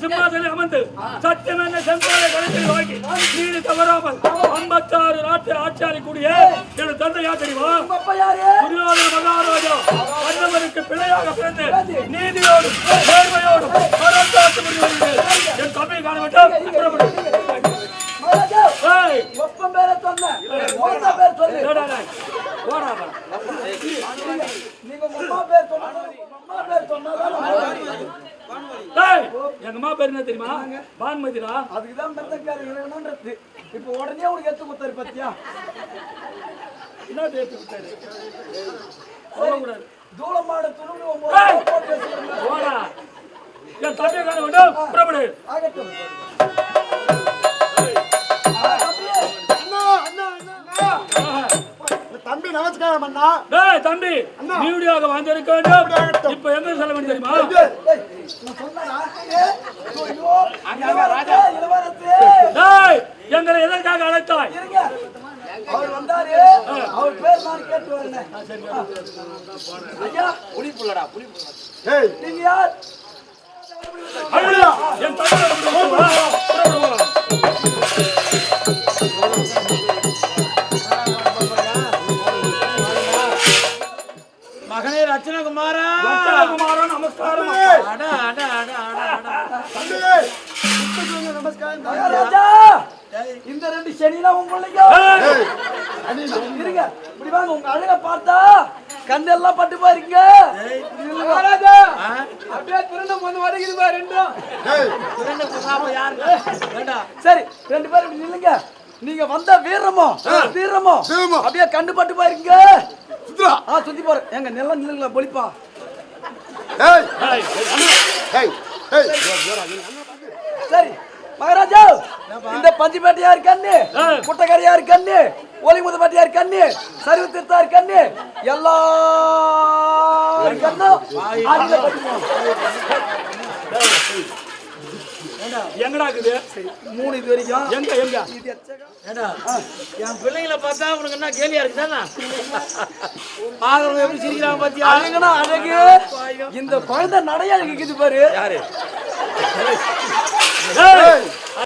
சிம்மாசனம் அமர்ந்து சத்தியம் என்ன செங்கோலை கழுத்தில் வாங்கி நீதி தவறாமல் 56 நாட்டு ஆட்சியாளி கூடிய எனது தந்தை யார் தெரியுமா? துரியோதன மகாராஜா அண்ணவருக்கு பிழையாக பிறந்து நீதியோடும் நேர்மையோடும் என் தம்பை காண வேண்டும். எங்க அம்மா பேர் என்ன தெரியுமா? பான்மதிரா. அதுக்குதான் இப்ப உடனே உனக்கு எடுத்து கொடுத்தாரு பத்தியா? என்ன எடுத்து கொடுத்தாரு? சொல்லக்கூடாது. தூளமாட துணு ஓடா. என் தம்பியை காண வேண்டும். புறப்படு. ஆகட்டும். தம்பி நமஸ்காரம் அண்ணா. டேய் தம்பி, வீடியோக்கு வந்திருக்க வேண்டும். இப்போ எங்க சொல்ல வேண்டியது தெரியுமா? டேய், எங்களை எதற்காக அழைத்தாய்? அவர் வந்தாரு, அவர் பேர் நான் கேட்டு வரேன். ஐயா, புடிப்புலடா, புடிப்புல. ஏய், நீங்க யார்? ஐயா, என் தம்பி மகனே ரச்சனகுமாரா. ரச்சனகுமாரா நமஸ்காரம். அட அட அட அட அட. தம்பி நமஸ்காரம். ராஜா, இந்த ரெண்டு செடினா உங்களுக்கு இருங்க. இப்படி வாங்க, உங்க அழக பார்த்தா கண்ணெல்லாம் பட்டு பாருங்க. ராஜா, அப்படியே திருநம் வந்து வரைக்குது பா ரெண்டும். திருந குசாம யாருங்க? வேண்டாம். சரி, ரெண்டு பேரும் இப்படி நில்லுங்க. நீங்க வந்த வீரமோ வீரமோ அப்படியே கண்டு பட்டு பாருங்க. சுத்ரா சுத்தி போற எங்க நெல்ல நில்லுங்களா பொலிப்பா. சரி மகாராஜா, இந்த பஞ்சிப்பேட்டை யாரு கண்ணு, குட்டக்காரி யாரு கண்ணு, ஒலிமுத பாட்டி யாரு கண்ணு, சரிவு திருத்தா யாரு கண்ணு, எல்லா கண்ணும் எங்கடா இருக்குது? 3 இது வரைக்கும். எங்க எங்க? என் பிள்ளைங்களை பார்த்தா உனக்கு என்ன கேலியா இருக்குதானா? பாக்குறவங்க எப்படி சிரிக்கிறாங்க பாத்தியா? அழகு. இந்த குழந்தை நடைய அழகிக்குது பாரு. யாரு?